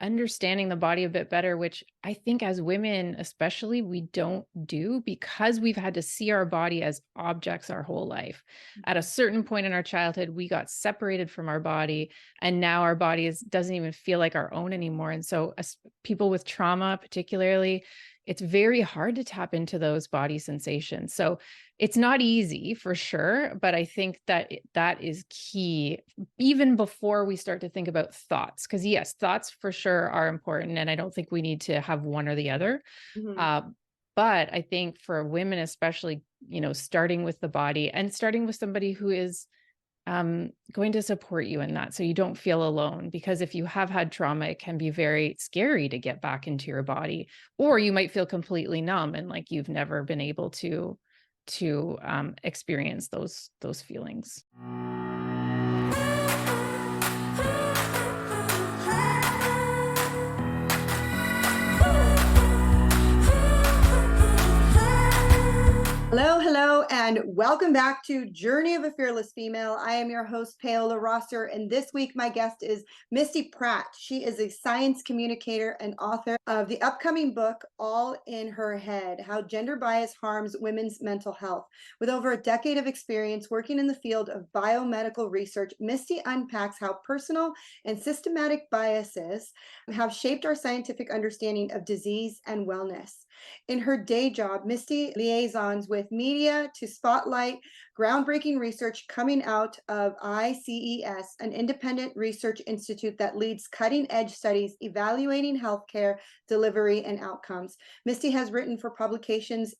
understanding the body a bit better, which I think as women, especially, we don't do because we've had to see our body as objects our whole life. At a certain point in our childhood, we got separated from our body, and now our body doesn't even feel like our own anymore. And so, as people with trauma, particularly, it's very hard to tap into those body sensations. So it's not easy for sure, but I think that that is key even before we start to think about thoughts. Because yes, thoughts for sure are important, and I don't think we need to have one or the other. Mhm. Uh, but I think for women, especially, starting with the body and starting with somebody who is going to support you in that, so you don't feel alone. Because if you have had trauma, it can be very scary to get back into your body, or you might feel completely numb and like you've never been able to experience those feelings. Hello, hello, and welcome back to Journey of a Fearless Female. I am your host, Paola Rosser, and this week my guest is Misty Pratt. She is a science communicator and author of the upcoming book, All in Her Head: How Gender Bias Harms Women's Mental Health. With over a decade of experience working in the field of biomedical research, Misty unpacks how personal and systematic biases have shaped our scientific understanding of disease and wellness. In her day job, Misty liaisons with media to spotlight groundbreaking research coming out of ICES, an independent research institute that leads cutting-edge studies evaluating healthcare delivery and outcomes. Misty has written for publications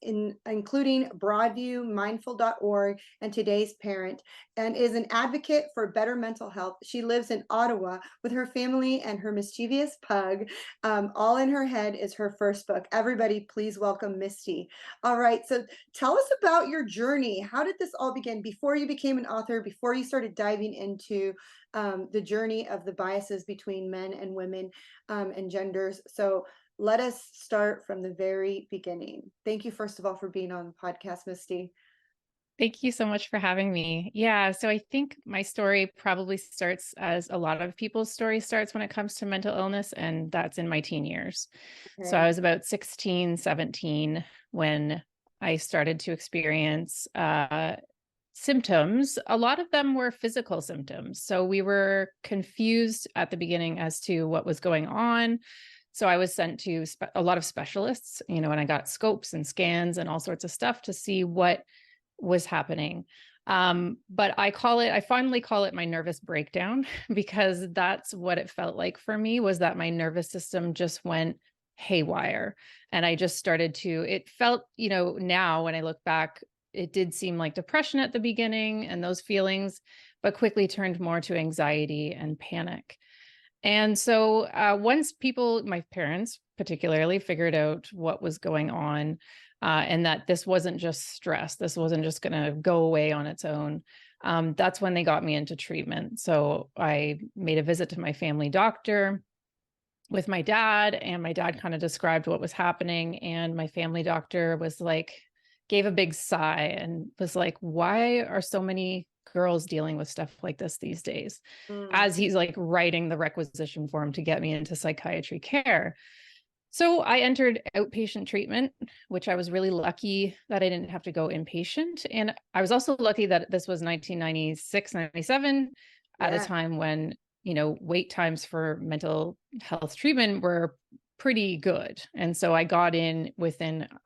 including Broadview, mindful.org, and Today's Parent, and is an advocate for better mental health. She lives in Ottawa with her family and her mischievous pug. All in Her Head is her first book. Everybody, please welcome Misty. All right, so tell us about your journey. How did this all begin before you became an author, before you started diving into the journey of the biases between men and women and genders? So let us start from the very beginning. Thank you, first of all, for being on the podcast, Misty. Thank you so much for having me. Yeah, so I think my story probably starts as a lot of people's story starts when it comes to mental illness, and that's in my teen years. So I Okay. was about 16, 17 when I started to experience symptoms. A lot of them were physical symptoms. So we were confused at the beginning as to what was going on. So I was sent to a lot of specialists, and I got scopes and scans and all sorts of stuff to see what was happening. But I finally call it my nervous breakdown because that's what it felt like for me, was that my nervous system just went haywire. And I just started it felt, now when I look back, it did seem like depression at the beginning and those feelings, but quickly turned more to anxiety and panic. And so once my parents particularly, figured out what was going on, and that this wasn't just stress, this wasn't just going to go away on its own, that's when they got me into treatment. So I made a visit to my family doctor with my dad, and my dad kind of described what was happening. And my family doctor gave a big sigh and was like, why are so many girls dealing with stuff like this these days? Mm. As he's like writing the requisition form to get me into psychiatry care. So I entered outpatient treatment, which I was really lucky that I didn't have to go inpatient. And I was also lucky that this was 1996, 97, at a Yeah. time when, wait times for mental health treatment were pretty good. And so I got in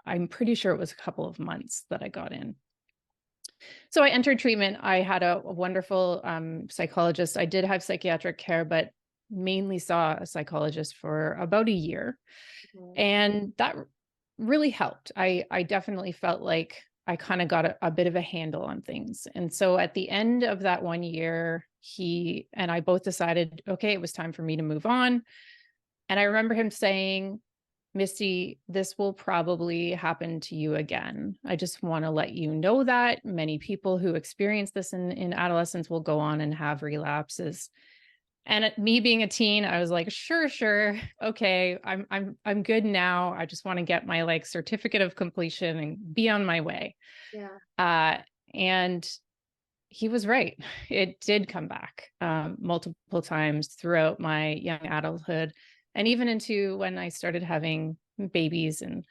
I'm pretty sure it was a couple of months that I got in. So I entered treatment. I had a wonderful psychologist. I did have psychiatric care, but mainly saw a psychologist for about a year. Mhm. And that really helped. I definitely felt like I kind of got a bit of a handle on things. And so at the end of that 1 year, he and I both decided, okay, it was time for me to move on. And I remember him saying, Misty, this will probably happen to you again. I just want to let you know that many people who experience this in adolescence will go on and have relapses. And me being a teen, I was like, sure, okay, I'm good now. I just want to get my certificate of completion and be on my way. Yeah. Uh, and he was right. It did come back multiple times throughout my young adulthood. And even into when I started having babies and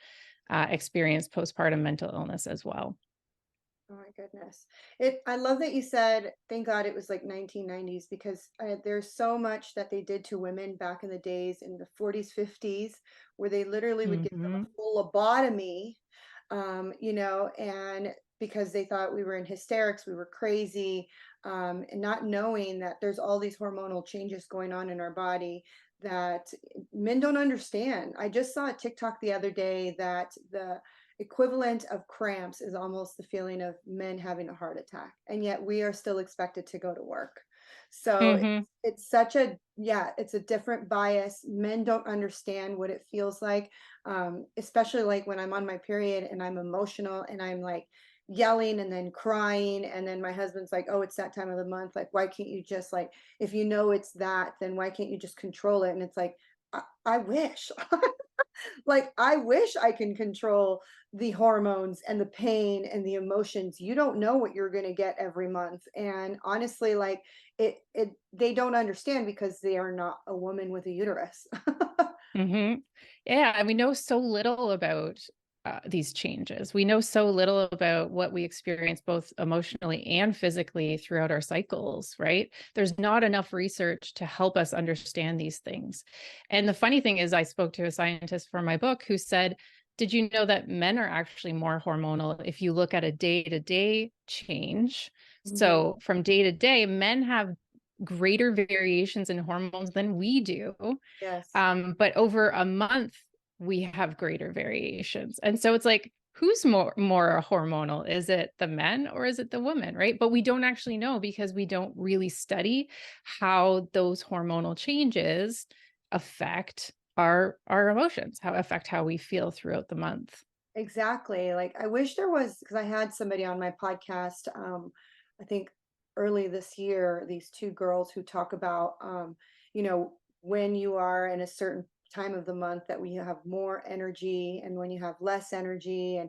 experienced postpartum mental illness as well. Oh my goodness. I love that you said, thank God it was like 1990s, because there's so much that they did to women back in the days in the 40s, 50s, where they literally would give them Hmm. a full lobotomy, and because they thought we were in hysterics, we were crazy, and not knowing that there's all these hormonal changes going on in our body that men don't understand. I just saw a TikTok the other day that the equivalent of cramps is almost the feeling of men having a heart attack, and yet we are still expected to go to work. So Hmm. it's such a, yeah, it's a different bias. Men don't understand what it feels like, especially like when I'm on my period and I'm emotional and I'm like yelling and then crying, and then my husband's like, oh, it's that time of the month, like why can't you just, like, if you know it's that, then why can't you just control it? And it's like, I wish. Like, I wish I can control the hormones and the pain and the emotions. You don't know what you're going to get every month. And honestly, like, they don't understand because they are not a woman with a uterus. Hmm. Yeah, and we know so little about these changes. We know so little about what we experience both emotionally and physically throughout our cycles, right? There's not enough research to help us understand these things. And the funny thing is, I spoke to a scientist for my book who said, did you know that men are actually more hormonal if you look at a day-to-day change? Mhm. So from day to day, men have greater variations in hormones than we do. Yes, But over a month, we have greater variations. And so it's like, who's more hormonal? Is it the men or is it the women, right? But we don't actually know because we don't really study how those hormonal changes affect our emotions, how affect how we feel throughout the month. exactly. Like, I wish there was, because I had somebody on my podcast, I think early this year, these two girls who talk about, when you are in a certain time of the month that we have more energy and when you have less energy,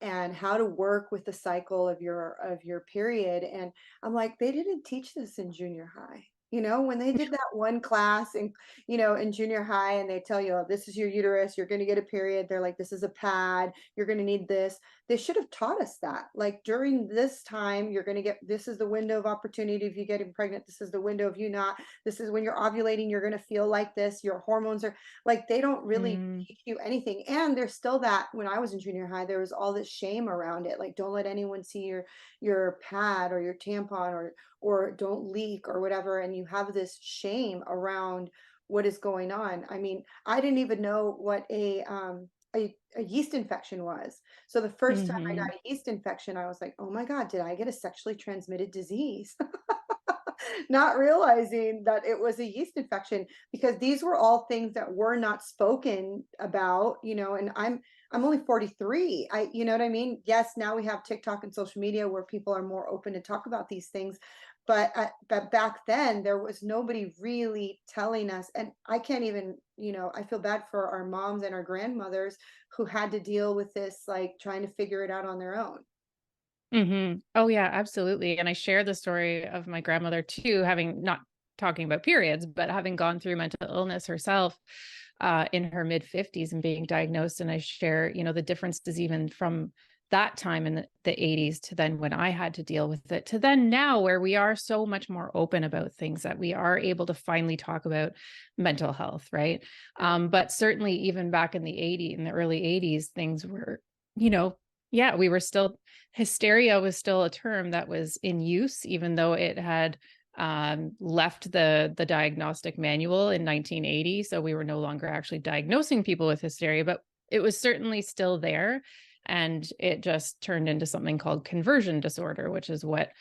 and how to work with the cycle of your period. And I'm like, they didn't teach this in junior high. When they did that one class in junior high, and they tell you, oh, this is your uterus, you're going to get a period. They're like, this is a pad, you're going to need this. They should have taught us that. Like, during this time, you're going to get, this is the window of opportunity. If you get pregnant, this is the window. If you not, this is when you're ovulating, you're going to feel like this. Your hormones are, like, they don't really Mm, teach you anything. And there's still that, when I was in junior high, there was all this shame around it. Like, don't let anyone see your pad or your tampon, or don't leak or whatever. And you have this shame around what is going on. I mean, I didn't even know what a yeast infection was. So the first time I got mhm. a yeast infection, I was like, oh my God, did I get a sexually transmitted disease? Not realizing that it was a yeast infection, because these were all things that were not spoken about, and I'm only 43. You know what I mean? Yes, now we have TikTok and social media where people are more open to talk about these things, but back then there was nobody really telling us. And I can't even, I feel bad for our moms and our grandmothers who had to deal with this, like trying to figure it out on their own. Mhm. Oh, yeah, absolutely, and I share the story of my grandmother too, having not talking about periods, but having gone through mental illness herself, in her mid-50s and being diagnosed, and I share, the differences even from that time in the 80s to then when I had to deal with it, to then now where we are so much more open about things, that we are able to finally talk about mental health, right? Yeah. But certainly even back in the early 80s, things were, you know, yeah, we were still hysteria was still a term that was in use, even though it had left the diagnostic manual in 1980. So we were no longer actually diagnosing people with hysteria, but it was certainly still there. And it just turned into something called conversion disorder, which is what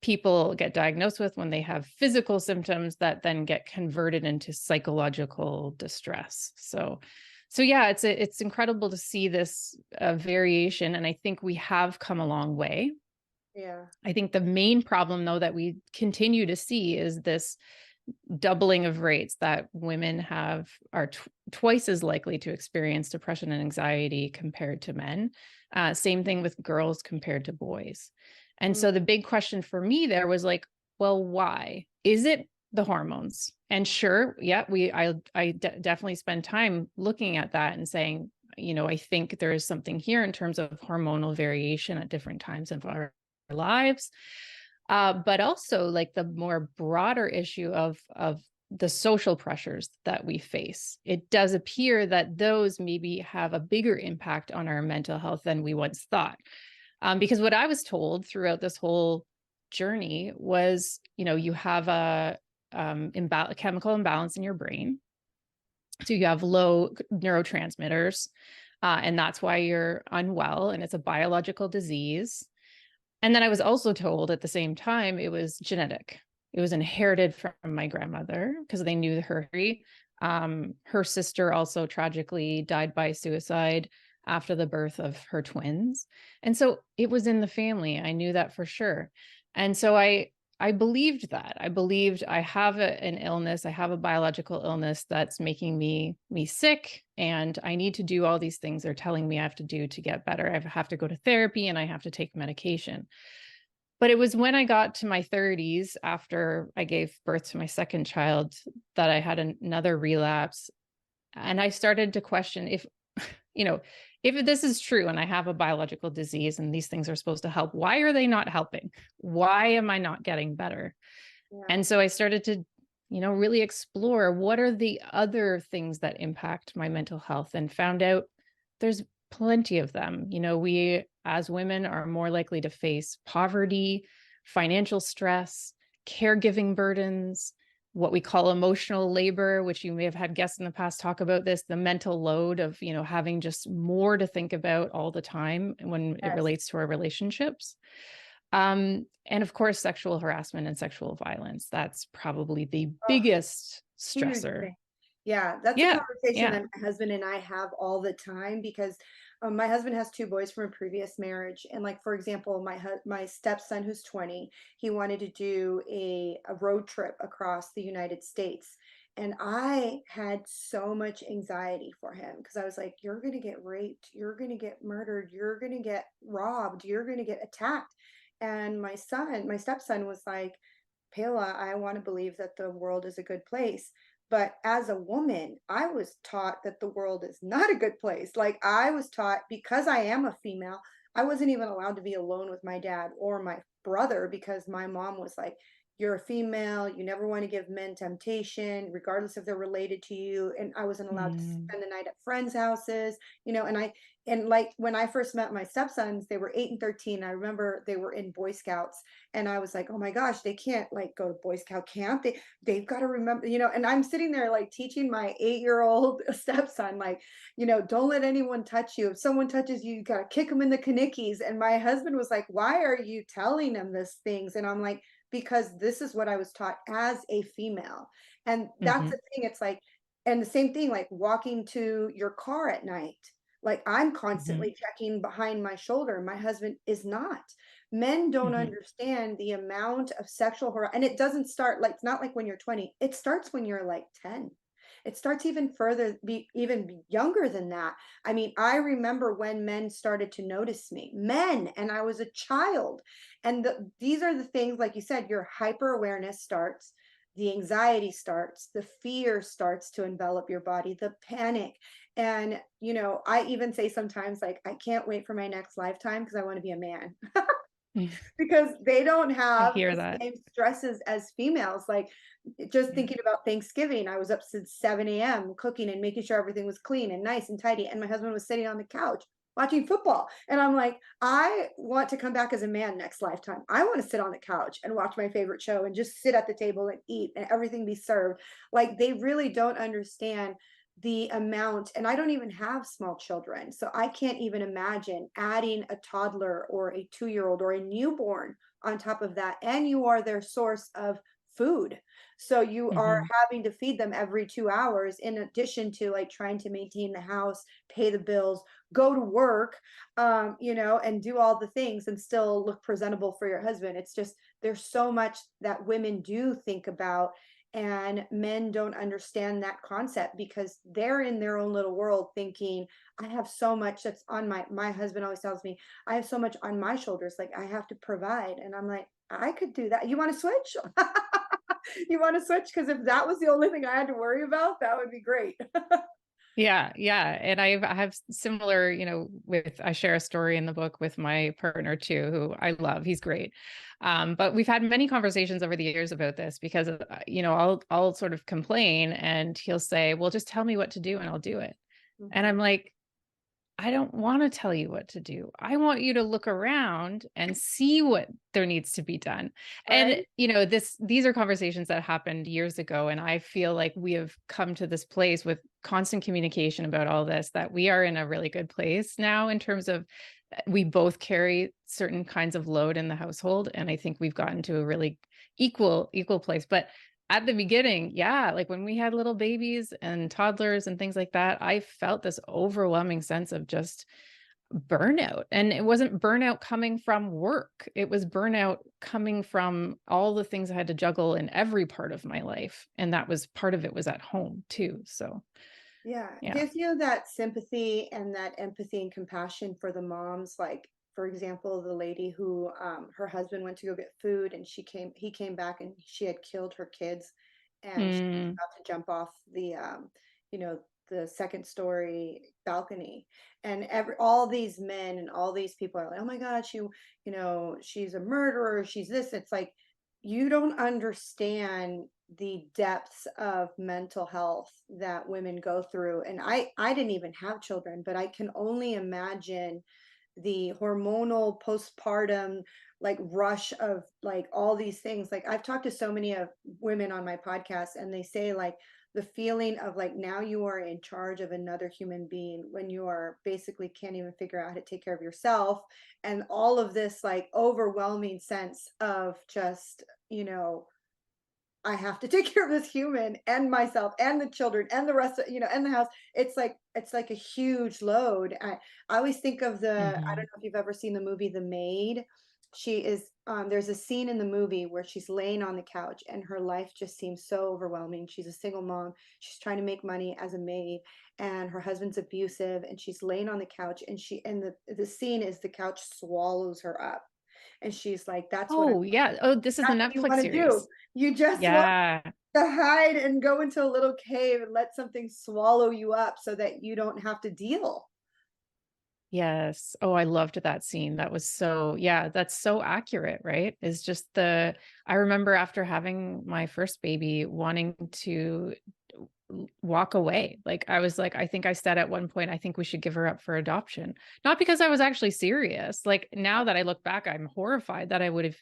people get diagnosed with when they have physical symptoms that then get converted into psychological distress. So yeah, it's incredible to see this variation, and I think we have come a long way. Yeah. I think the main problem, though, that we continue to see is this doubling of rates that women are twice as likely to experience depression and anxiety compared to men. Same thing with girls compared to boys. And Mm. so the big question for me there was like, well, why? Is it the hormones. And sure, yeah, definitely spend time looking at that and saying, I think there is something here in terms of hormonal variation at different times of our lives. But also like the more broader issue of the social pressures that we face. It does appear that those maybe have a bigger impact on our mental health than we once thought. Because what I was told throughout this whole journey was, you have a chemical imbalance in your brain. So you have low neurotransmitters, and that's why you're unwell, and it's a biological disease. And then I was also told at the same time it was genetic. It was inherited from my grandmother because they knew her. Her sister also tragically died by suicide after the birth of her twins. And so it was in the family. I knew that for sure. And so I believed that. I believed I have an illness. I have a biological illness that's making me sick, and I need to do all these things they're telling me I have to do to get better. I have to go to therapy and I have to take medication. But it was when I got to my 30s, after I gave birth to my second child, that I had another relapse. And I started to question if this is true and I have a biological disease and these things are supposed to help, why are they not helping? Why am I not getting better? Yeah. And so I started to, really explore what are the other things that impact my mental health, and found out there's plenty of them. We as women are more likely to face poverty, financial stress, caregiving burdens, what we call emotional labor, which you may have had guests in the past talk about this, the mental load of, having just more to think about all the time when it relates to our relationships. And of course, sexual harassment and sexual violence. That's probably the biggest stressor. Yeah, that's a conversation that my husband and I have all the time, because my husband has two boys from a previous marriage. And like, for example, my stepson, who's 20, he wanted to do a road trip across the United States. And I had so much anxiety for him, because I was like, you're going to get raped, you're going to get murdered, you're going to get robbed, you're going to get attacked. And my stepson was like, Paola, I want to believe that the world is a good place. But as a woman, I was taught that the world is not a good place. Like, I was taught, because I am a female, I wasn't even allowed to be alone with my dad or my brother, because my mom was like, you're a female, you never want to give men temptation, regardless if they're related to you. And I wasn't allowed to spend the night at friends' houses, and like, when I first met my stepsons, they were 8 and 13. I remember they were in Boy Scouts, and I was like, oh my gosh, they can't like go to Boy Scout camp. They've got to remember, and I'm sitting there like teaching my 8-year-old stepson, like, don't let anyone touch you. If someone touches you, you got to kick them in the knickies. And my husband was like, why are you telling them these things? And I'm like, because this is what I was taught as a female. And that's the thing. It's like, and the same thing, like walking to your car at night. Like, I'm constantly checking behind my shoulder. My husband is not. Men don't understand the amount of sexual harassment. And it doesn't start, like, it's not like when you're 20. It starts when you're like 10. It starts even further, even younger than that. I mean, I remember when men started to notice me, and I was a child. And these are the things, like you said, your hyper awareness starts, the anxiety starts, the fear starts to envelop your body, the panic. And, I even say sometimes, like, I can't wait for my next lifetime because I want to be a man. Because they don't have the same stresses as females. Like, just thinking about Thanksgiving, I was up since 7 a.m. cooking and making sure everything was clean and nice and tidy. And my husband was sitting on the couch watching football. And I'm like, I want to come back as a man next lifetime. I want to sit on the couch and watch my favorite show and just sit at the table and eat and everything be served. Like, they really don't understand the amount. And I don't even have small children, so I can't even imagine adding a toddler or a 2-year-old or a newborn on top of that. And you are their source of food, so you are having to feed them every 2 hours, in addition to like trying to maintain the house, pay the bills, go to work, and do all the things and still look presentable for your husband. It's just, there's so much that women do think about, and men don't understand that concept, because they're in their own little world thinking, I have so much that's on my husband always tells me, I have so much on my shoulders, like I have to provide. And I'm like, I could do that. You want to switch? You want to switch? Because if that was the only thing I had to worry about, that would be great. Yeah, yeah. And I have similar, with I share a story in the book with my partner too, who I love. He's great. But we've had many conversations over the years about this because I'll sort of complain and he'll say, "Well, just tell me what to do and I'll do it." And Mhm. I'm like, I don't want to tell you what to do. I want you to look around and see what there needs to be done. And Right? these are conversations that happened years ago, and I feel like we have come to this place with constant communication about all this, that we are in a really good place now in terms of we both carry certain kinds of load in the household, and I think we've gotten to a really equal place. But at the beginning, yeah, like when we had little babies and toddlers and things like that, I felt this overwhelming sense of just burnout. And it wasn't burnout coming from work, it was burnout coming from all the things I had to juggle in every part of my life. And that was part of it was at home too. So, Yeah, it yeah. gives you that sympathy and that empathy and compassion for the moms. Like, for example, the lady who her husband went to go get food and he came back and she had killed her kids and she was Mm. about to jump off you know, the second story balcony. And all these men and all these people are like, oh my God, she's a murderer, she's this. It's like, you don't understand the depths of mental health that women go through. And I didn't even have children, but I can only imagine the hormonal postpartum like rush of like all these things. Like, I've talked to so many of women on my podcast, and they say like the feeling of like now you are in charge of another human being when you are basically can't even figure out how to take care of yourself, and all of this like overwhelming sense of just, I have to take care of this human and myself and the children and the rest of, and the house. It's like a huge load. I always think of I don't Hmm. know if you've ever seen the movie The Maid. There's a scene in the movie where she's laying on the couch and her life just seems so overwhelming. She's a single mom. She's trying to make money as a maid, and her husband's abusive, and she's laying on the couch, and the scene is the couch swallows her up. And she's like, Oh, yeah. Oh, this is the that's what you Netflix want to do. series. You just want Yeah. to hide and go into a little cave and let something swallow you up so that you don't have to deal. Yes. Oh, I loved that scene. That was so, yeah, that's so accurate, right? Is just I remember after having my first baby wanting to walk away. Like I was like, I think I said at one point, I think we should give her up for adoption. Not because I was actually serious. Like now that I look back, I'm horrified that I would have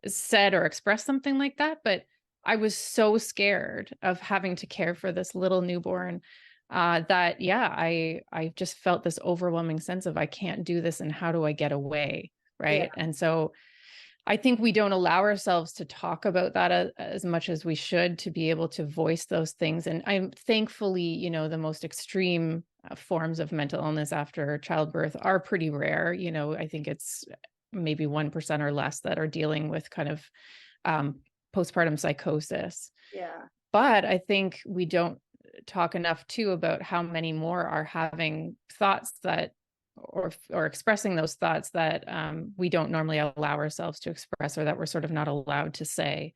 said or expressed something like that. But I was so scared of having to care for this little newborn that yeah, I just felt this overwhelming sense of I can't do this and how do I get away, Yeah. right? And so I think we don't allow ourselves to talk about that as much as we should, to be able to voice those things. And I'm thankfully, the most extreme forms of mental illness after childbirth are pretty rare. I think it's maybe 1% or less that are dealing with kind of um, postpartum psychosis. Yeah. But I think we don't talk enough too about how many more are having thoughts that or expressing those thoughts that we don't normally allow ourselves to express, or that we're sort of not allowed to say,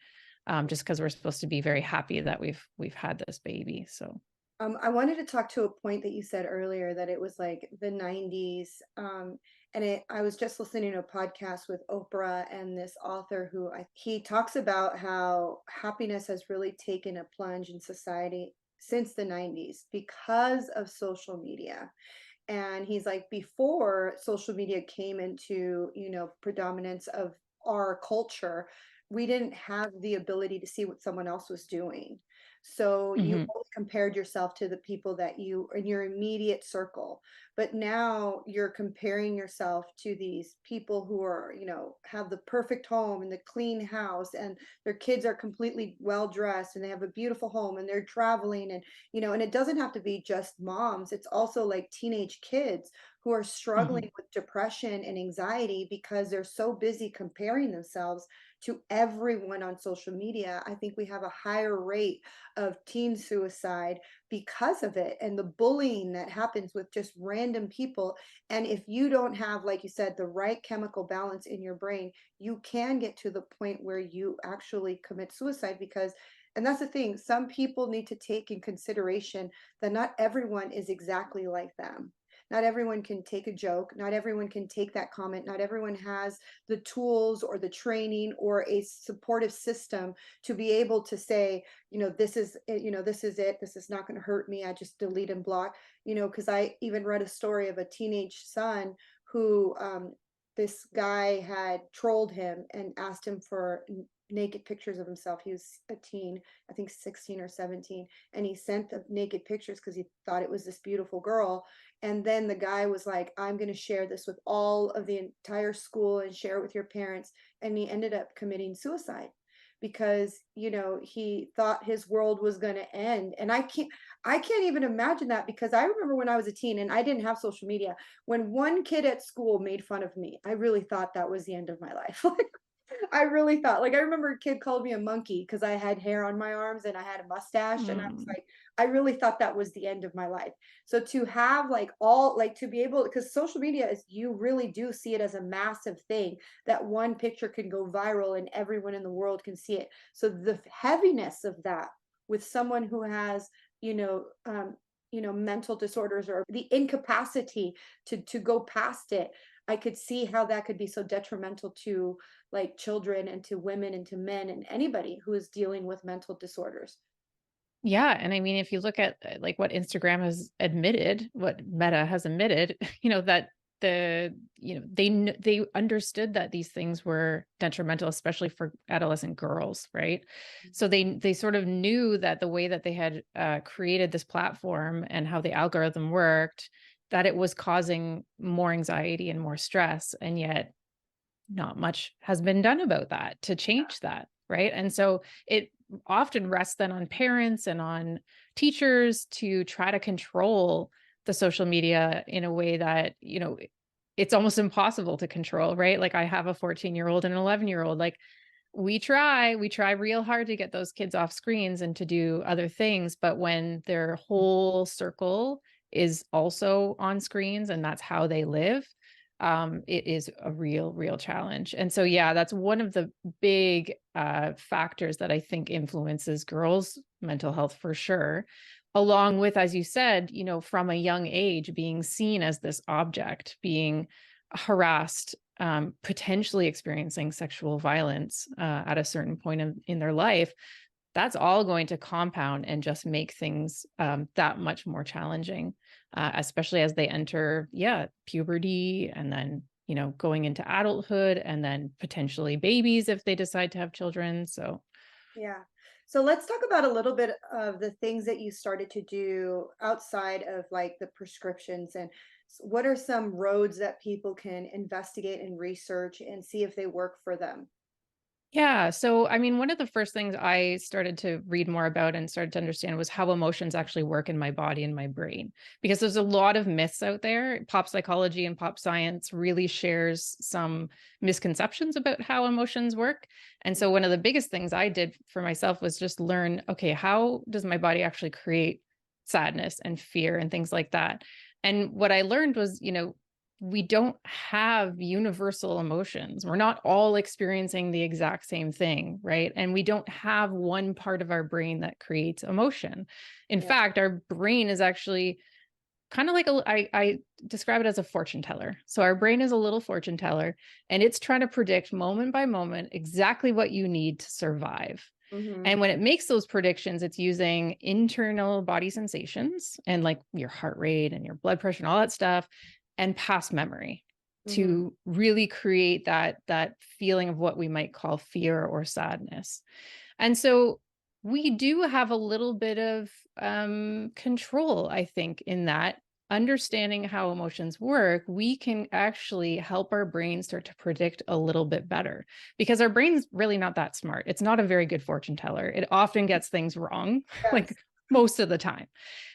just because we're supposed to be very happy that we've had this baby. So I wanted to talk to a point that you said earlier that it was like the 90s. I was just listening to a podcast with Oprah and this author he talks about how happiness has really taken a plunge in society since the 90s because of social media. And he's like, before social media came into, predominance of our culture, we didn't have the ability to see what someone else was doing. So you mhm. only compared yourself to the people that you in your immediate circle. But now you're comparing yourself to these people who are, have the perfect home and the clean house, and their kids are completely well dressed and they have a beautiful home and they're traveling, and it doesn't have to be just moms. It's also like teenage kids who are Mhm. struggling with depression and anxiety because they're so busy comparing themselves to everyone on social media. I think we have a higher rate of teen suicide because of it, and the bullying that happens with just random people. And if you don't have, like you said, the right chemical balance in your brain, you can get to the point where you actually commit suicide. Because, and that's the thing, some people need to take in consideration that not everyone is exactly like them. Not everyone can take a joke. Not everyone can take that comment. Not everyone has the tools or the training or a supportive system to be able to say, this is it, this is it. This is not going to hurt me. I just delete and block, because I even read a story of a teenage son who, this guy had trolled him and asked him for naked pictures of himself. He was a teen, I think 16 or 17, and he sent the naked pictures because he thought it was this beautiful girl. And then the guy was like, I'm going to share this with all of the entire school and share it with your parents. And he ended up committing suicide because, he thought his world was going to end. And I can't even imagine that, because I remember when I was a teen and I didn't have social media, when one kid at school made fun of me, I really thought that was the end of my life. I really thought, like, I remember a kid called me a monkey because I had hair on my arms and I had a mustache. And I was Mm. like, I really thought that was the end of my life. So to have like all, like, to be able, because social media is, you really do see it as a massive thing, that one picture can go viral and everyone in the world can see it. So the heaviness of that with someone who has, mental disorders or the incapacity to go past it, I could see how that could be so detrimental to like children and to women and to men and anybody who is dealing with mental disorders. Yeah, and I mean, if you look at, like, what Instagram has admitted, what Meta has admitted, that they understood that these things were detrimental, especially for adolescent girls, right? So they sort of knew that the way that they had created this platform and how the algorithm worked, that it was causing more anxiety and more stress, and yet not much has been done about that to change that, right? And so it often rests then on parents and on teachers to try to control the social media in a way that, it's almost impossible to control, right? Like, I have a 14-year-old and an 11-year-old. Like, we try real hard to get those kids off screens and to do other things, but when their whole circle is also on screens and that's how they live, it is a real challenge. And so, yeah, that's one of the big factors that I think influences girls' mental health for sure. Along with, as you said, from a young age, being seen as this object, being harassed, potentially experiencing sexual violence at a certain point in their life, that's all going to compound and just make things that much more challenging, especially as they enter, yeah, puberty, and then, going into adulthood, and then potentially babies if they decide to have children. So, Yeah. So let's talk about a little bit of the things that you started to do outside of like the prescriptions, and what are some roads that people can investigate and research and see if they work for them? yeah. So, I mean, one of the first things I started to read more about and started to understand was how emotions actually work in my body and my brain. Because there's a lot of myths out there. Pop psychology and pop science really shares some misconceptions about how emotions work. And so, one of the biggest things I did for myself was just learn, okay, how does my body actually create sadness and fear and things like that? And what I learned was, we don't have universal emotions. We're not all experiencing the exact same thing, right? And we don't have one part of our brain that creates emotion. In Yeah. fact, our brain is actually kind of like I describe it as a fortune teller. So our brain is a little fortune teller, and it's trying to predict moment by moment exactly what you need to survive. Mm-hmm. And when it makes those predictions, it's using internal body sensations and like your heart rate and your blood pressure and all that stuff, and past memory Mm-hmm. to really create that feeling of what we might call fear or sadness. And so we do have a little bit of control, I think, in that. Understanding how emotions work, we can actually help our brain start to predict a little bit better, because our brain's really not that smart. It's not a very good fortune teller. It often gets things wrong, like Yes. most of the time.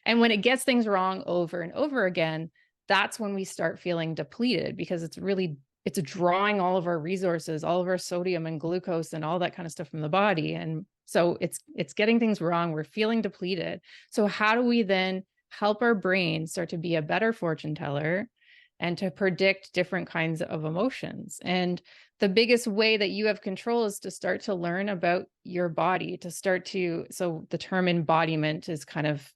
And when it gets things wrong over and over again, that's when we start feeling depleted, because it's drawing all of our resources, all of our sodium and glucose and all that kind of stuff from the body. And so it's getting things wrong. We're feeling depleted. So how do we then help our brain start to be a better fortune teller and to predict different kinds of emotions? And the biggest way that you have control is to start to learn about your body, so the term embodiment is kind of,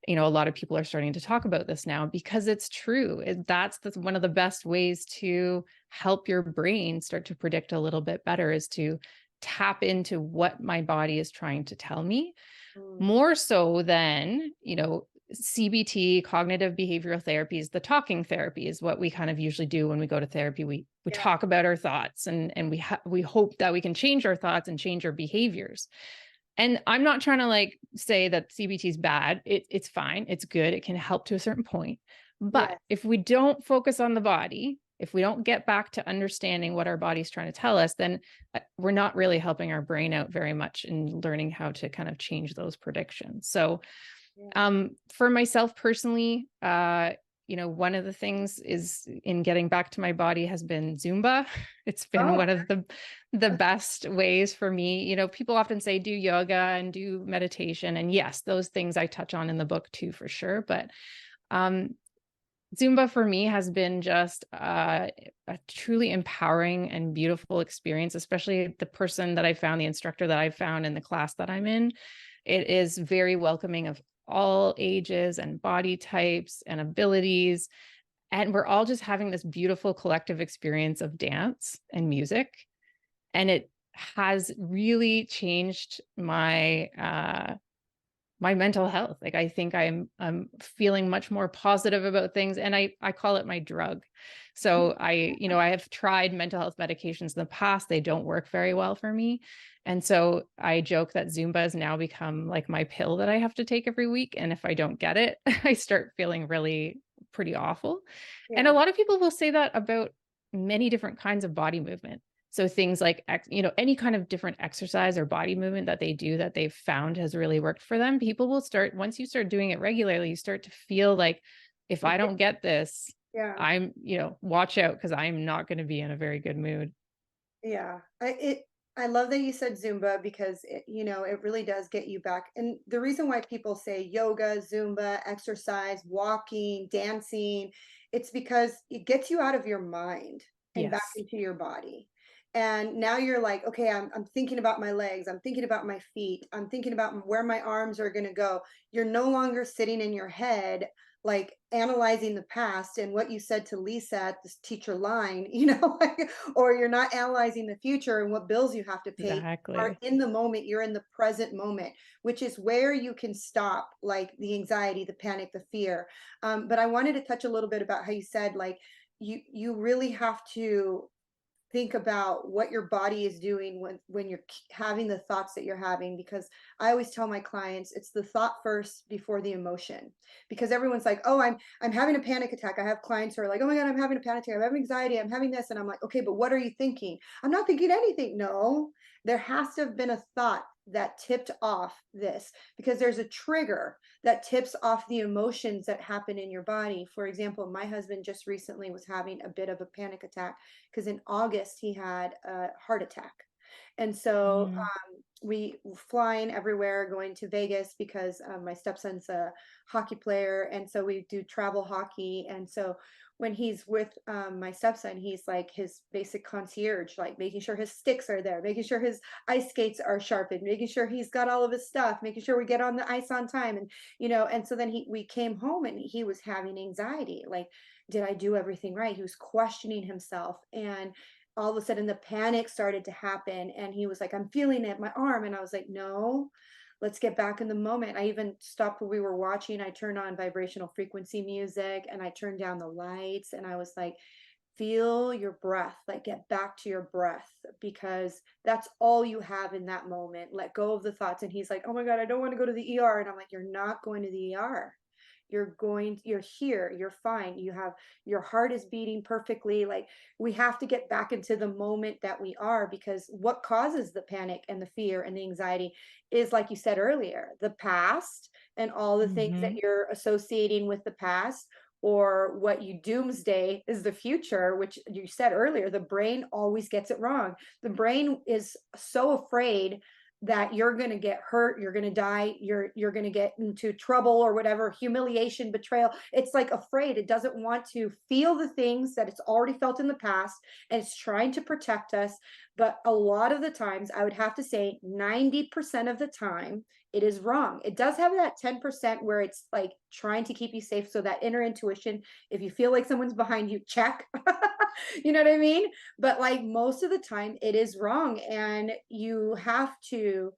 a lot of people are starting to talk about this now because it's true. That's one of the best ways to help your brain start to predict a little bit better, is to tap into what my body is trying to tell me, Mm. more so than, CBT, cognitive behavioral therapy, is the talking therapy, is what we kind of usually do when we go to therapy. We Yeah. talk about our thoughts, and we hope that we can change our thoughts and change our behaviors. And I'm not trying to like say that CBT is bad. It's fine. It's good. It can help to a certain point. But Yes. if we don't focus on the body, if we don't get back to understanding what our body's trying to tell us, then we're not really helping our brain out very much in learning how to kind of change those predictions. So Yeah. for myself personally, one of the things is in getting back to my body has been Zumba. It's been Oh, one of the best ways for me. People often say do yoga and do meditation. And yes, those things I touch on in the book too, for sure. But um, Zumba for me has been just a truly empowering and beautiful experience, especially the instructor that I found in the class that I'm in. It is very welcoming of all ages and body types and abilities. And we're all just having this beautiful collective experience of dance and music. And it has really changed my mental health. Like, I think I'm feeling much more positive about things, and I call it my drug. So I have tried mental health medications in the past. They don't work very well for me. And so I joke that Zumba has now become like my pill that I have to take every week. And if I don't get it, I start feeling really pretty awful. And a yeah. lot of people will say that about many different kinds of body movement. So things like, any kind of different exercise or body movement that they do that they've found has really worked for them. People will once you start doing it regularly, you start to feel like, if I don't get this, Yeah. watch out, because I'm not going to be in a very good mood. Yeah. I love that you said Zumba because it really does get you back. And the reason why people say yoga, Zumba, exercise, walking, dancing, it's because it gets you out of your mind and back Yes, into your body. And now you're like, okay, I'm thinking about my legs, I'm thinking about my feet, I'm thinking about where my arms are going to go. You're no longer sitting in your head like analyzing the past and what you said to Lisa at this teacher line, like, or you're not analyzing the future and what bills you have to pay. You are exactly. in the moment, you're in the present moment, which is where you can stop like the anxiety, the panic, the fear. But I wanted to touch a little bit about how you said like you really have to think about what your body is doing when you're having the thoughts that you're having, because I always tell my clients it's the thought first before the emotion, because everyone's like, oh, I'm having a panic attack. I have clients who are like, oh my god, I'm having a panic attack, I'm having anxiety, I'm having this, and I'm like, okay, but what are you thinking? I'm not thinking anything. No, there has to have been a thought that tipped off this, because there's a trigger that tips off the emotions that happen in your body. For example, my husband just recently was having a bit of a panic attack because in August he had a heart attack. And so Mm. we were flying everywhere, going to Vegas because my stepson's a hockey player. And so we do travel hockey. And so when he's with my stepson, he's like his basic concierge, like making sure his sticks are there, making sure his ice skates are sharpened, making sure he's got all of his stuff, making sure we get on the ice on time. And, and so then we came home and he was having anxiety. Like, did I do everything right? He was questioning himself. And all of a sudden the panic started to happen. And he was like, I'm feeling it, my arm. And I was like, no, let's get back in the moment. I even stopped what we were watching. I turned on vibrational frequency music and I turned down the lights. And I was like, feel your breath, like get back to your breath, because that's all you have in that moment. Let go of the thoughts. And he's like, oh my God, I don't want to go to the ER. And I'm like, you're not going to the ER. You're here, you're fine, you have, your heart is beating perfectly. Like, we have to get back into the moment that we are, because what causes the panic and the fear and the anxiety is, like you said earlier, the past and all the things that Hmm. you're associating with the past, or what you doomsday is the future, which you said earlier, the brain always gets it wrong. The brain is so afraid that you're going to get hurt, you're going to die, you're going to get into trouble or whatever, humiliation, betrayal. It's like afraid. It doesn't want to feel the things that it's already felt in the past, and it's trying to protect us. But a lot of the times, I would have to say 90% of the time, it is wrong. It does have that 10% where it's like trying to keep you safe. So that inner intuition, if you feel like someone's behind you, check. You know what I mean? But like most of the time, it is wrong. And you have to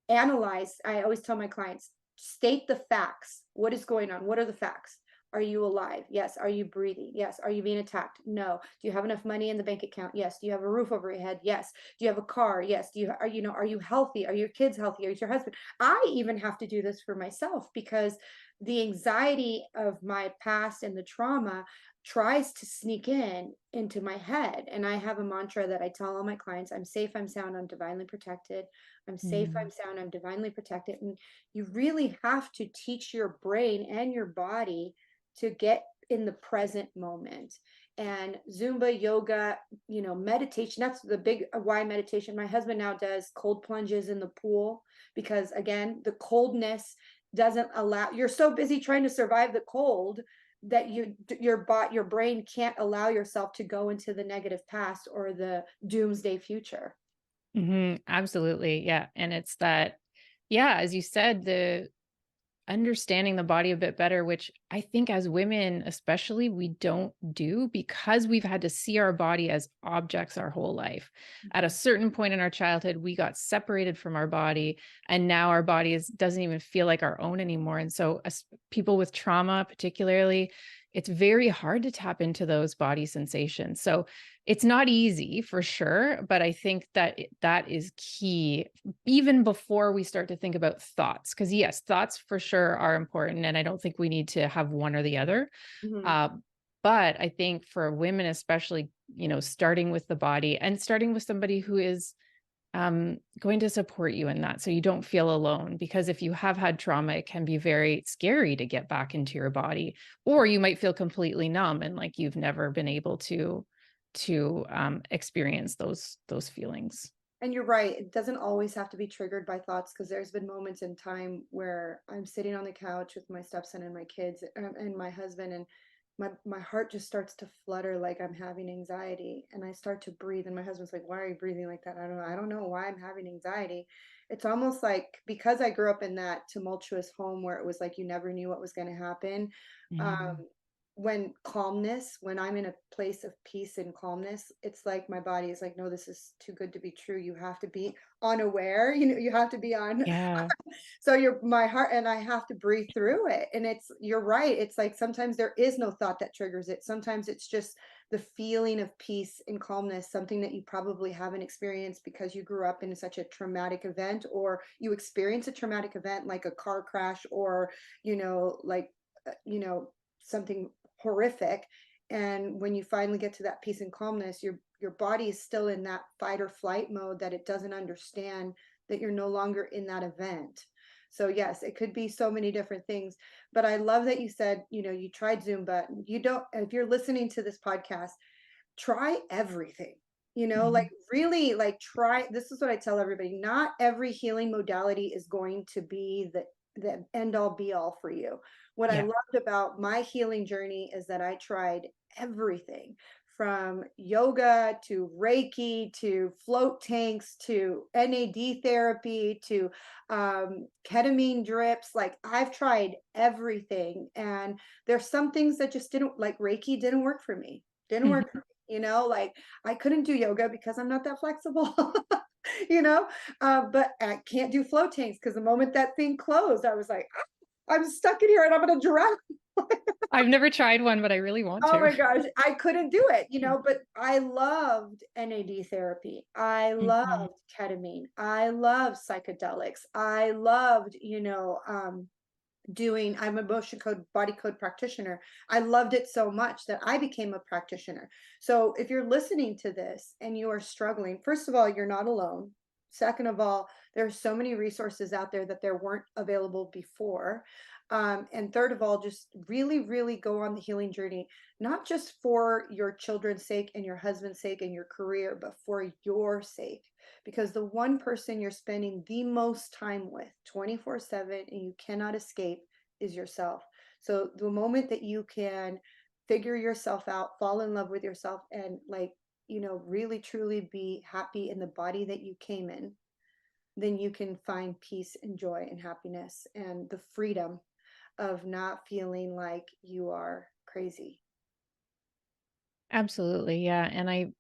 analyze. I always tell my clients, state the facts. What is going on? What are the facts? Are you alive? Yes. Are you breathing? Yes. Are you being attacked? No. Do you have enough money in the bank account? Yes. Do you have a roof over your head? Yes. Do you have a car? Yes. Do you are you know are you healthy? Are your kids healthy? Are you your husband? I even have to do this for myself because the anxiety of my past and the trauma tries to sneak in into my head. And I have a mantra that I tell all my clients: I'm safe, I'm sound, I'm divinely protected. I'm safe, I'm Mm. sound, I'm divinely protected. And you really have to teach your brain and your body to get in the present moment. And Zumba, yoga, meditation, that's the big why meditation. My husband now does cold plunges in the pool because, again, the coldness doesn't allow, you're so busy trying to survive the cold that your brain can't allow yourself to go into the negative past or the doomsday future. Absolutely. Yeah. And it's that, yeah, as you said, the understanding the body a bit better, which I think as women, especially, we don't do because we've had to see our body as objects our whole life. At a Mhm. certain point in our childhood, we got separated from our body, and now our body doesn't even feel like our own anymore. And so, as people with trauma, particularly, it's very hard to tap into those body sensations. So, it's not easy for sure, but I think that that is key even before we start to think about thoughts. Because yes, thoughts for sure are important, and I don't think we need to have one or the other. Mhm. Uh, but I think for women, especially, starting with the body and starting with somebody who is going to support you in that, so you don't feel alone. Because if you have had trauma, it can be very scary to get back into your body, or you might feel completely numb and like you've never been able to experience those feelings. And you're right. It doesn't always have to be triggered by thoughts because there's been moments in time where I'm sitting on the couch with my stepson and my kids and my husband, and my heart just starts to flutter like I'm having anxiety, and I start to breathe, and my husband's like, "Why are you breathing like that?" I don't know why I'm having anxiety. It's almost like because I grew up in that tumultuous home where it was like you never knew what was going to happen. Mm. Um, when I'm in a place of peace and calmness, it's like my body is like, no, this is too good to be true. You have to be unaware, you have to be on. Yeah. So my heart, and I have to breathe through it. And you're right. It's like sometimes there is no thought that triggers it. Sometimes it's just the feeling of peace and calmness, something that you probably haven't experienced because you grew up in such a traumatic event, or you experience a traumatic event like a car crash, or, like, something horrific. And when you finally get to that peace and calmness, your body is still in that fight or flight mode that it doesn't understand that you're no longer in that event. So yes, it could be so many different things. But I love that you said, you tried Zumba. You don't, if you're listening to this podcast, try everything. Mhm. Like really, like, try. This is what I tell everybody: not every healing modality is going to be the end all be all for you. What I Yeah. loved about my healing journey is that I tried everything, from yoga to Reiki to float tanks to NAD therapy to ketamine drips. Like, I've tried everything, and there's some things that just didn't, like Reiki didn't work for me. Didn't work for Mhm. me. Like, I couldn't do yoga because I'm not that flexible. But I can't do float tanks because the moment that thing closed, I was like, "Ah, I'm stuck in here and I'm gonna drown." I've never tried one, but I really want Oh to. my gosh, I couldn't do it, but I loved NAD therapy. I Mhm. loved ketamine. I loved psychedelics. I loved, I'm a motion code body code practitioner. I loved it so much that I became a practitioner. So if you're listening to this and you are struggling, first of all, you're not alone. Second of all, there are so many resources out there that there weren't available before. And third of all, just really, really go on the healing journey, not just for your children's sake and your husband's sake and your career, but for your sake. Because the one person you're spending the most time with 24/7 and you cannot escape is yourself. So the moment that you can figure yourself out, fall in love with yourself, and like, really truly be happy in the body that you came in, then you can find peace and joy and happiness and the freedom of not feeling like you are crazy. Absolutely. Yeah. And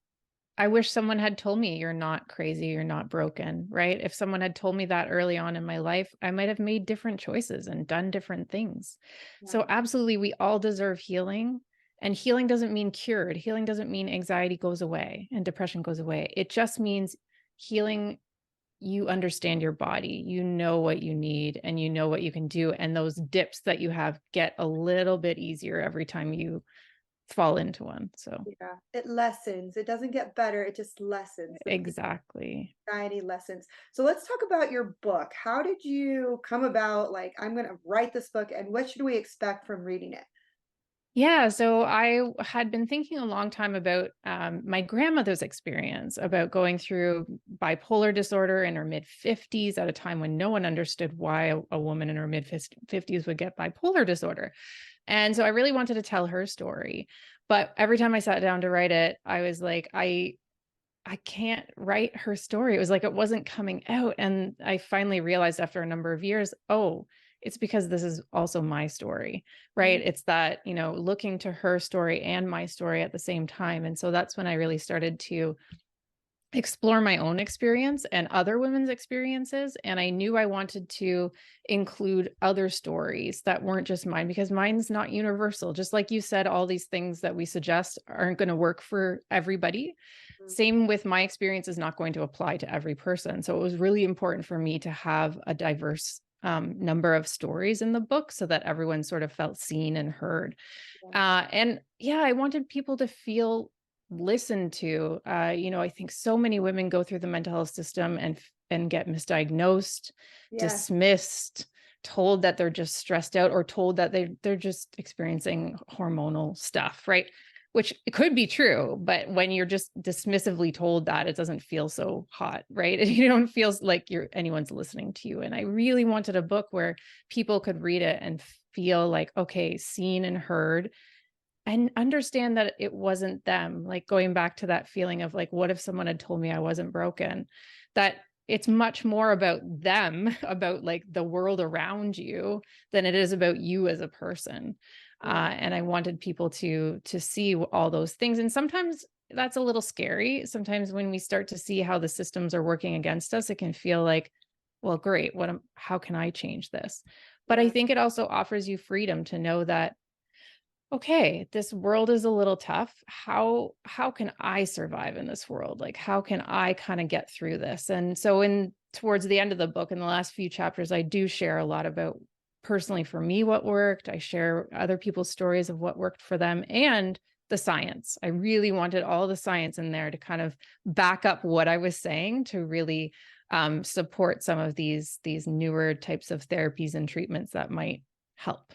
I wish someone had told me you're not crazy, you're not broken, right? If someone had told me that early on in my life, I might have made different choices and done different things. Yeah. So absolutely, we all deserve healing. And healing doesn't mean cured. Healing doesn't mean anxiety goes away and depression goes away. It just means healing. You understand your body, you know what you need, and you know what you can do. And those dips that you have get a little bit easier every time you fall into one. So Yeah. It lessens. It doesn't get better. It just lessens. The exactly. anxiety lessens. So let's talk about your book. How did you come about, like, I'm going to write this book, and what should we expect from reading it? Yeah, so I had been thinking a long time about my grandmother's experience about going through bipolar disorder in her mid 50s at a time when no one understood why a woman in her mid 50s would get bipolar disorder. And so I really wanted to tell her story. But every time I sat down to write it, I was like, I can't write her story. It was like it wasn't coming out. And I finally realized after a number of years, oh, it's because this is also my story, Mhm. right? It's that, looking to her story and my story at the same time. And so that's when I really started to explore my own experience and other women's experiences. And I knew I wanted to include other stories that weren't just mine because mine's not universal. Just like you said, all these things that we suggest aren't going to work for everybody. Same with my experience is not going to apply to every person. So it was really important for me to have a diverse number of stories in the book so that everyone sort of felt seen and heard. Yeah. And yeah, I wanted people to feel listened to. I think so many women go through the mental health system and get misdiagnosed, Yes. dismissed, told that they're just stressed out, or told that they're just experiencing hormonal stuff, right? Which it could be true, but when you're just dismissively told that, it doesn't feel so hot, right? You don't feel like anyone's listening to you. And I really wanted a book where people could read it and feel like, okay, seen and heard, and understand that it wasn't them. Like going back to that feeling of like, what if someone had told me I wasn't broken? That it's much more about them, about like the world around you, than it is about you as a person. Yeah. And I wanted people to see all those things. And sometimes that's a little scary. Sometimes when we start to see how the systems are working against us, it can feel like, well, great. How can I change this? But I Yeah. think it also offers you freedom to know that, okay, this world is a little tough. How can I survive in this world? Like, how can I kind of get through this? And so in towards the end of the book, in the last few chapters, I do share a lot about personally for me what worked. I share other people's stories of what worked for them and the science. I really wanted all the science in there to kind of back up what I was saying, to really support some of these newer types of therapies and treatments that might help.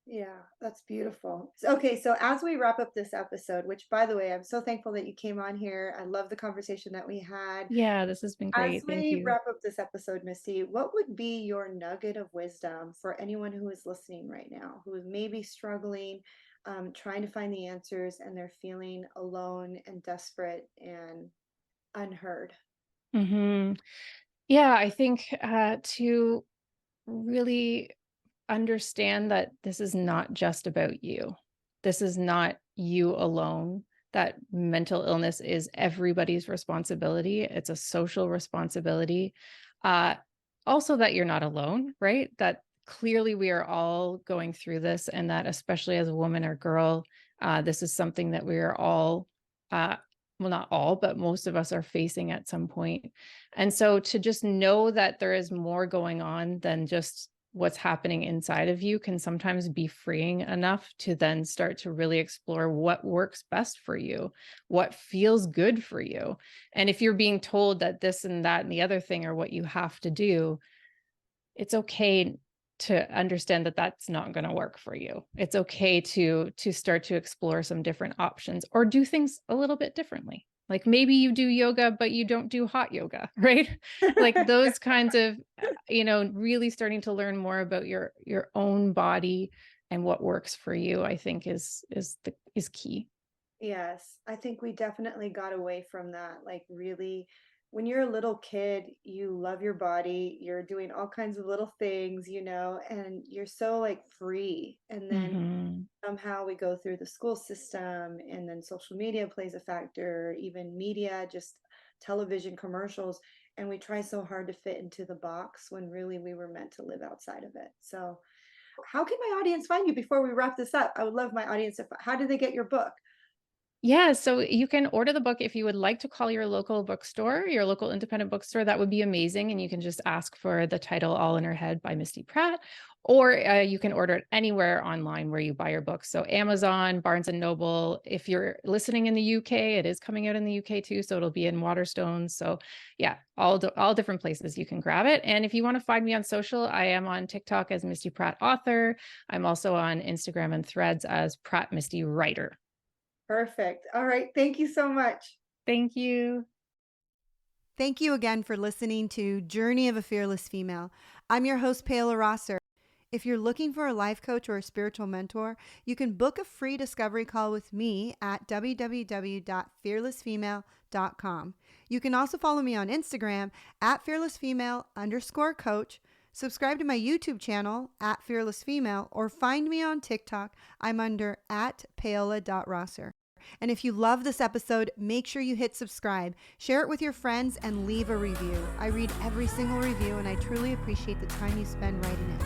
Yeah, that's beautiful. Okay, so as we wrap up this episode, which by the way, I'm so thankful that you came on here. I love the conversation that we had. Yeah, this has been As great. Thank we you. wrap up this episode, Misty, what would be your nugget of wisdom for anyone who is listening right now, who is maybe struggling, trying to find the answers, and they're feeling alone and desperate and unheard? Hmm. Yeah, I think to really understand that this is not just about you. This is not you alone. That mental illness is everybody's responsibility. It's a social responsibility. Uh, Also, that you're not alone, right? That clearly we are all going through this, and that especially as a woman or girl, this is something that we are all, uh, well, not all, but most of us are facing at some point. And so to just know that there is more going on than just what's happening inside of you can sometimes be freeing enough to then start to really explore what works best for you, what feels good for you. And if you're being told that this and that and the other thing are what you have to do, it's okay to understand that that's not going to work for you. It's okay to start to explore some different options or do things a little bit differently. Like maybe you do yoga, but you don't do hot yoga, right? Like those kinds of, really starting to learn more about your own body and what works for you, I think is key. Yes, I think we definitely got away from that. Like, really, when you're a little kid, you love your body, you're doing all kinds of little things, and you're so like free. And then Hmm. somehow we go through the school system, and then social media plays a factor, even media, just television commercials. And we try so hard to fit into the box when really we were meant to live outside of it. So, how can my audience find you before we wrap this up? I would love my audience to, how do they get your book? Yeah, so you can order the book if you would like to call your local bookstore, your local independent bookstore. That would be amazing. And you can just ask for the title All in Her Head by Misty Pratt, or you can order it anywhere online where you buy your books. So Amazon, Barnes and Noble. If you're listening in the UK, it is coming out in the UK too. So it'll be in Waterstones. So yeah, all different places you can grab it. And if you want to find me on social, I am on TikTok as Misty Pratt Author. I'm also on Instagram and Threads as Pratt Misty Writer. Perfect. All right. Thank you so much. Thank you. Thank you again for listening to Journey of a Fearless Female. I'm your host, Paola Rosser. If you're looking for a life coach or a spiritual mentor, you can book a free discovery call with me at www.fearlessfemale.com. You can also follow me on Instagram at fearlessfemale_coach, subscribe to my YouTube channel at fearlessfemale, or find me on TikTok. I'm under at paola.rosser. And if you love this episode, make sure you hit subscribe, share it with your friends, and leave a review. I read every single review, and I truly appreciate the time you spend writing it.